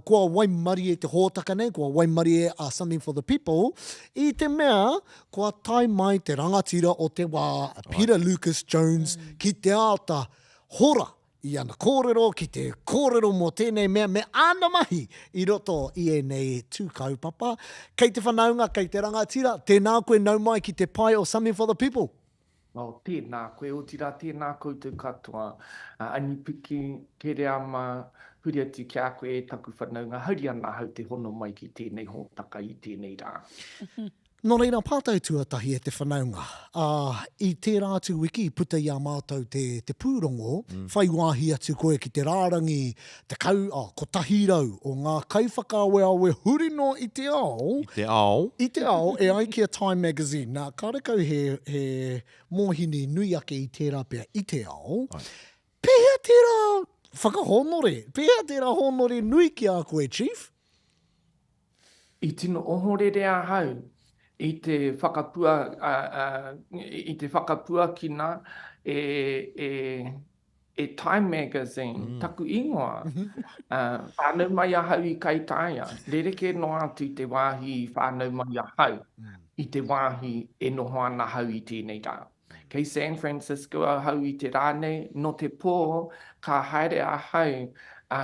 Kua waimari e te hōtaka nei, kua waimari e something for the people. I te mea, kua tai mai te rangatira o te wā Peter Lucas Jones ki te ata hora i ana kōrero, ki te kōrero mō tēnei mea, me ana mahi i roto i e nei tū kaupapa. Kei te whanaunga, kei te rangatira, tēnā koe nau mai ki te pai o something for the people. Tēnā koe o tira, tēnā koutou katoa. Anipiki, ke rea ma huri atu ki a koe e taku whanaunga. Hauri ana hau te hono mai ki tēnei hōtaka i tēnei rā. Nō reira, pātau tuatahi e te whanaunga. I tērā atu wiki, puta i a mātou te pūrongo, whai wāhi atu koe ki te rārangi, te ko tahirau o ngā kaiwhakaawe huri no i te ao. I te ao, e ai ki a Time Magazine. Nā, ka rekau he mōhini nui ake i tērā pia i te ao. Pēhea tērā whakahonore, pēhea tērā honore nui ki a koe, Chief? I tino ohorerea hau. I te whakapua kina e Time Magazine, taku ingoa. Whānau mai a hau i Kaitaia. Rereke no atu te wāhi whānau mai a hau. I te wāhi e noho ana hau i tēnei rā. Kei San Francisco a hau i te rānei, no te pō, ka haere a hau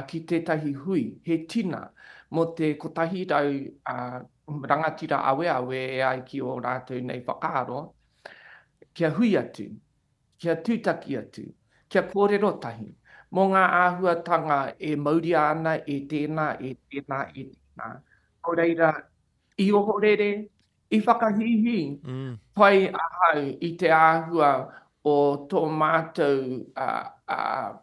ki tētahi hui, he tina, mo te kotahi rau rangatira awe e ai ki o rātou nei whakaaro, kia hui atu, kia tūtaki atu, kia kōrero tahi. Mō ngā āhuatanga e mauri ana e tēnā, e tēnā, e tēnā. Ko reira, i ohorere, i whakahihi, pai ahau i te āhua o tō mātou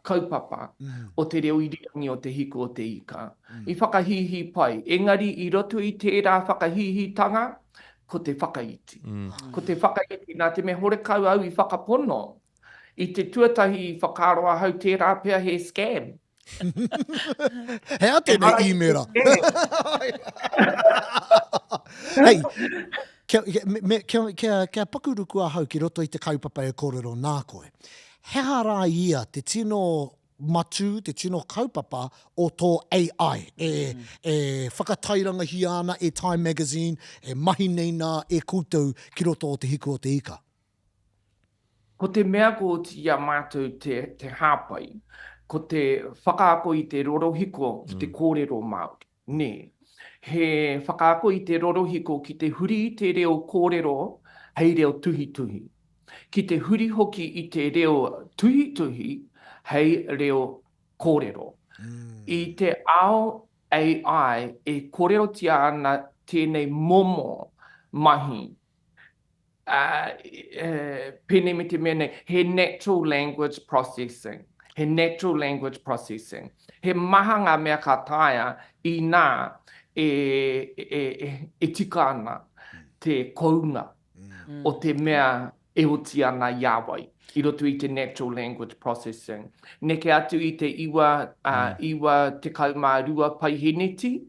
kaupapa o te reo iriangi o te Hiku o te ika. I whakahihi pai. Engari, i roto i tērā whakahihitanga, ko te whakaiti. Ko te whakaiti, nā te me horekau au i whakapono. I te tuatahi whakaroa hau tērā pia he scam. Hea tēnei imera. Hei, kia pakuruku a hau ki roto i te kaupapa e kōrero nā koe. Hea rā ia te tino matu, te tino kaupapa o tō AI, e whakatairanga hi ana e Time Magazine, e mahi nei nā e koutou ki roto o te Hiku o te ika. Ko te mea ko tia mātou te hāpai, ko te whakaako i te rorohiko ki te kōrero Māori. Ne, he whakaako i te rorohiko ki te huri i te reo kōrero, hei reo tuhi-tuhi. Ki te huri hoki i te reo tuhi-tuhi, hei reo kōrero. I te ao AI e kōrero tia ana tēnei momo mahi. Pene me te mene, he natural language processing. He natural language processing. He maha ngā mea ka taia i nā e tika ana te kounga o te mea e oti ana iawai. I roto i te natural language processing. Neke atu i te iwa te kaumārua paiheneti,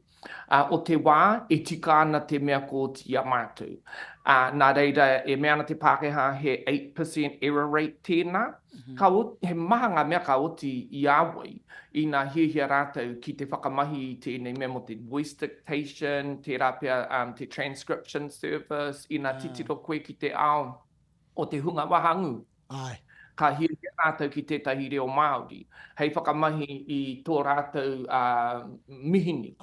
o te wā e tika ana te mea ko tia mātou. Nā reira e mea ana te Pākehā he 8% error rate tēnā. He maha ngā mea ka oti i awai i nā hihia rātou ki te whakamahi i tēnei mea mo te voice dictation, te rāpea te transcription service, i nā titiro koe ki te ao o te hunga wahangu. Ai. Ka hihia rātou ki tētahi reo Māori. Hei whakamahi i tō rātou mihini.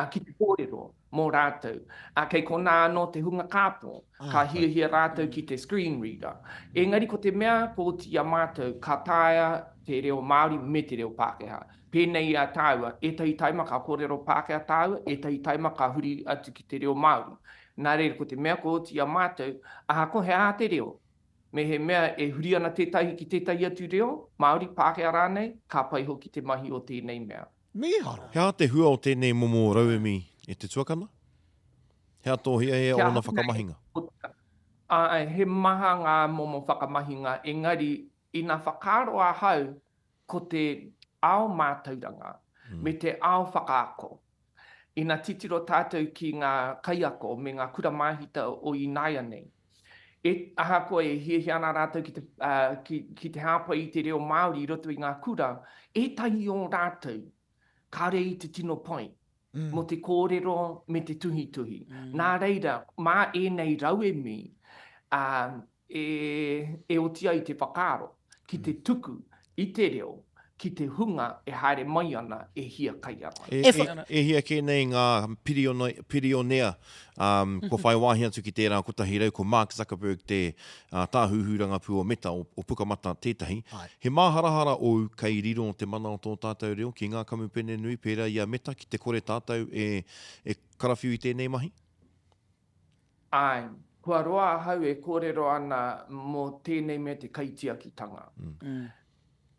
Ki te kōrero mō rātou. Kei kona anō te hunga kāpō. Ka hihia rātou ki te screen reader. Engari ko te mea ko tia mātou ka taia te reo Māori me te reo Pākehā. Pēnei a tāua, e tahi taima ka kōrero Pākehā tāua, e tahi taima ka huri atu ki te reo Māori. Nā reira ko te mea ko tia mātou, ko he a te reo. Me he mea e huri ana tētahi ki tētahi atu reo, Māori Pākehā rānei, ka pai hoki te mahi o tēnei mea. Mihara. Hea te hua o tēnei momo rauemi e te tuakana? Hea tō hia e o na whakamahinga? He maha ngā momo whakamahinga, engari i nā whakaro a hau ko te ao mātauranga, me te ao whakaako. I nā titiro tātou ki ngā kaiako me ngā kura mahita o Inaia nei. Aha koe e hia ana rātou ki te hāpai i te reo Māori i roto i ngā kura, e tahi o rātou kare i te tino point, mo te kōrero me te tuhi. Nā reira, mā nei rauemi, e otia i te whakaaro, ki te tuku, i te reo, ki te hunga e haere mai ana e hia kai ana. E hia kēnei ngā pirionea, ko whai wāhi atu ki tērā kotahi rau, ko Mark Zuckerberg te tāhuhuranga pua meta o pukamata tētahi. He māharahara o kei riro te mana o tō tātou reo, ki ngā kamupene nui pērā ia meta, ki te kore tātou e karawhiu i tēnei mahi? Ai, kua roa hau e kōrero ana mō tēnei me te kaitiakitanga.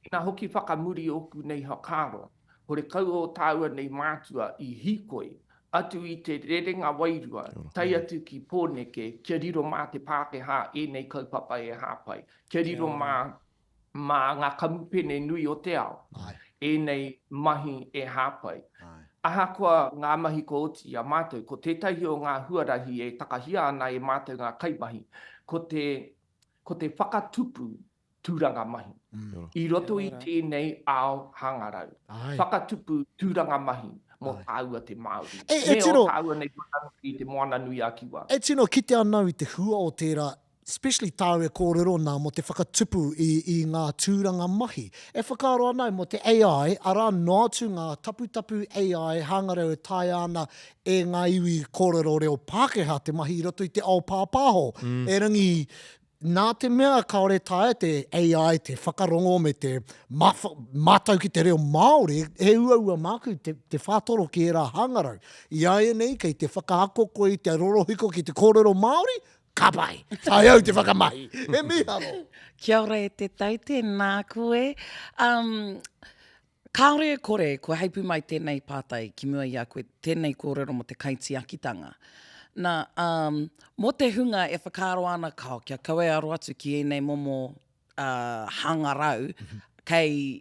Nā hoki whakamuri oku nei hakaro, hore kau o tāua nei mātua i hikoi, atu i te rerenga wairua, tai atu ki pōneke, kia riro mā te Pākehā e nei kaupapa e hāpai, kia riro mā ngā kamupene nui o te ao, e nei mahi e hāpai. Aha koa ngā mahi ko oti a mātou, ko tētahi o ngā huarahi e takahia ana e mātou ngā kaimahi, ko te whakatupu tūranga mahi. I roto i tēnei ao hangarau. Whakatupu tūranga mahi mō tāua te Māori. Me o tāua nei i te moana nui a kiwa. E tino, ki te anau i te hua o tērā, especially tāu e kōrero nā mo te whakatupu i ngā tūranga mahi. E whakaaro anau mo te AI, ara nātu ngā tapu AI hangarau e tai ana e ngā iwi kōrero reo Pākehā te mahi i roto i te ao pāpāho. E rangi nā te mea kaore tae te AI, te whakarongo me te mātau ki te reo Māori, he ua māku te whātoro ki e rā hangarau. I aia nei, kei te whakaakoko i te rorohiko ki te kōrero Māori, ka pai, tai au te whakamahi. He miharo. Kia ora e te tau, tēnā koe. Kāore e kore, koe heipu mai tēnei pātai, ki mua i a koe tēnei kōrero mo te kaitiakitanga. Nā, mo te hunga e whakaaro ana kao, kia kaue aro atu ki e nei momo hangarau, kei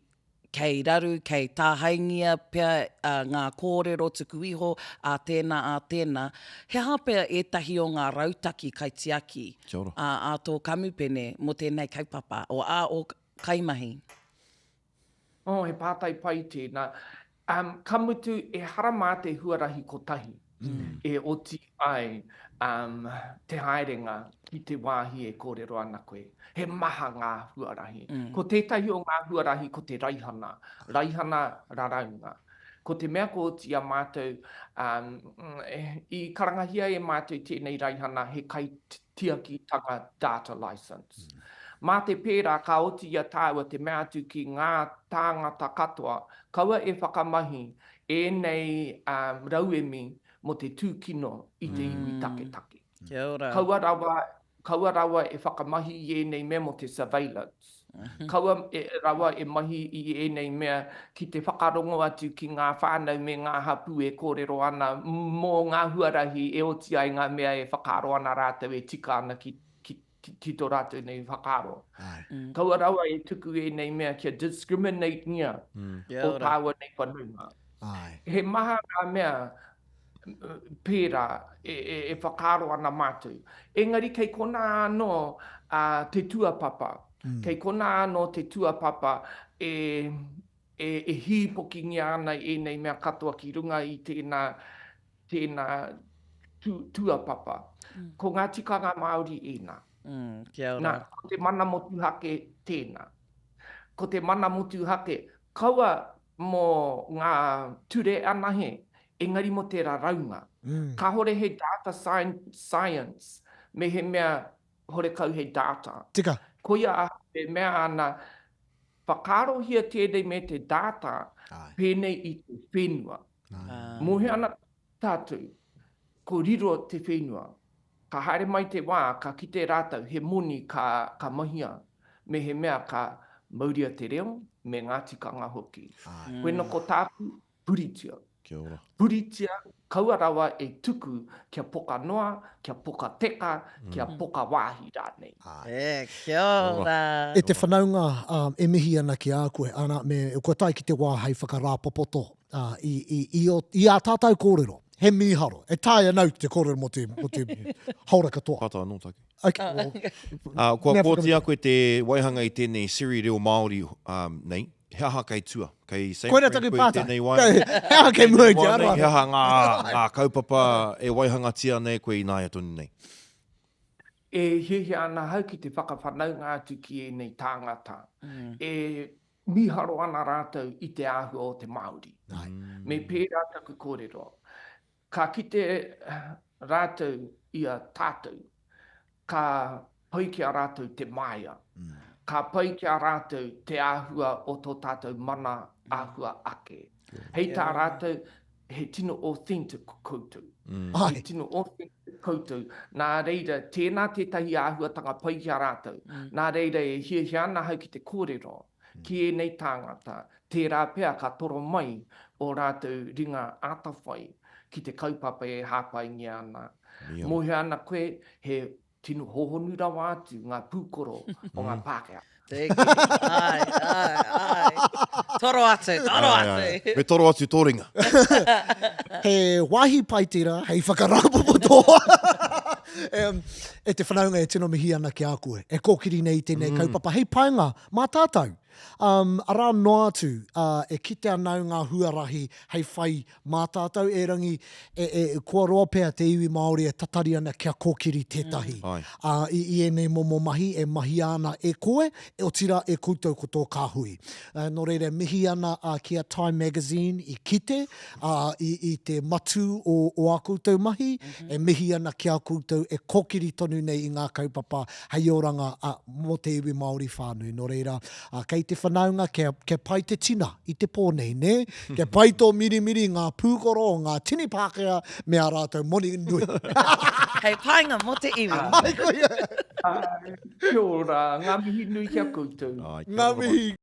raru, kei tāhaingia pia ngā kōrero tuku iho, a tēnā. He hapea ētahi o ngā rautaki kaitiaki, a tō kamupene mo tēnei kaupapa, o kaimahi. He pātai pai tēnā. Kamutu e harama te huarahi kotahi. E oti ai te haerenga ki te wāhi e kōrero ana koe. He maha ngā huarahi. Ko tētahi o ngā huarahi ko te raihana raraunga. Ko te mea ko oti a mātou, i karangahia e mātou tēnei raihana he kai tiakitanga data license. Mā te pērā ka oti a tāua te mea atu ki ngā tāngata katoa, kaua e whakamahi e nei rauemi mo te tūkino i te iwi take. Kia ora. Kaua rawa e whakamahi i e nei mea mo te surveillance. Kaua rawa e mahi i e nei mea ki te whakarongo atu ki ngā whānau me ngā hapu e kōrero ana mō ngā huarahi e oti ai ngā mea e whakaro ana rātou e tika ana ki tō rātou nei whakaro. Kaua rawa e tuku e nei mea kia discriminate nia o tāua nei whanunga. He maha ngā mea pērā e whakaro ana mātou. Engari kei kona anō te tuapapa. Kei kona anō te tuapapa e hipokingia ana e nei mea katoa ki runga i tēnā tuapapa. Ko ngā tikanga Māori ēnā. Kia ora. Ko te mana motu hake tēnā. Ko te mana motu hake, kaua mō ngā ture anahe, engari mo te raunga. Ka hore he data science, me he mea hore kau he data. Tika. Ko ia he mea ana, whakarohia tēnei me te data, pēnei i te whenua. Mohe ana tātou, ko riro te whenua. Ka haere mai te wā, ka ki te rātau, he moni ka mahia, me he mea ka mauria te reo, me ngā tikanga hoki. Wena ko tāku, puritia. Kia ora. Puritia, kaua rawa e tuku kia poka noa, kia poka teka, kia poka wāhi rānei. Kia ora. E te whanaunga e mihi ana ki a koe, ana me kua tai ki te wā hei whakarāpopoto i a tātou kōrero. He miharo. E tāia nau te kōrero mo te haura katoa. Pata anō take. Okay. Kua kōtia koe te waihanga i tēnei siri reo Māori nei, he aha kei tua. Kei Koe rā taku pātai. tēnei wai. He aha kei mua te aroa. He aha ngā kaupapa e waihanga tia nei koe i nāia tonu nei. E hihi ana hau ki te whakawhanaunga atu ki e nei tāngata. E miharo ana rātou i te ahu o te Māori. Me pērā taku kōrero. Ka kite rātou ia tātou. Ka pai ki a rātou te maia. Ka pai ki a rātou te āhua o tō tātou mana āhua ake. Hei tā rātou, he tino authentic koutou. He tino authentic koutou. Nā reira, tēnā tētahi āhuatanga pai ki a rātou. Nā reira, e hihi ana hau ki te kōrero. Ki e nei tāngata, tērā pēr ka toro mai o rātou ringa ātawhai ki te kaupapa e hāpai ngi ana. Mohi ana koe, he tino hohonu rawa atu ngā pūkoro o ngā Pākehā. Ai. Toro atu. Me toro atu tōringa. He wahi paitira, hei whakarapopo toa. E te whanaunga e tino mihi ana ki a koe. E kōkiri nei tēnei kaupapa. Hei paenga, mā tātou. Arā noa atu, e kite anau ngā huarahi hei whai mā tātou e rangi kua roa pēr te iwi Māori e tatari ana kia kōkiri tētahi. I enei momo mahi, e mahi ana e koe, e o tira e koutou ko tō kāhui. Nō reira, mihi ana kia Time Magazine i kite, i te matu o a koutou mahi, e mihi ana kia koutou e kōkiri tonu nei i ngā kaupapa hei oranga mo te iwi Māori whānui. Nō reira, kei te whanaunga, ke pai te tina i te pōnei, ne? Ke pai tō mirimiri ngā pūkoro o ngā tini Pākehā me a rātou moni nui. Hei painga mo te iwi. Kia ora, ngā mihi nui kia koutou. Ngā mihi.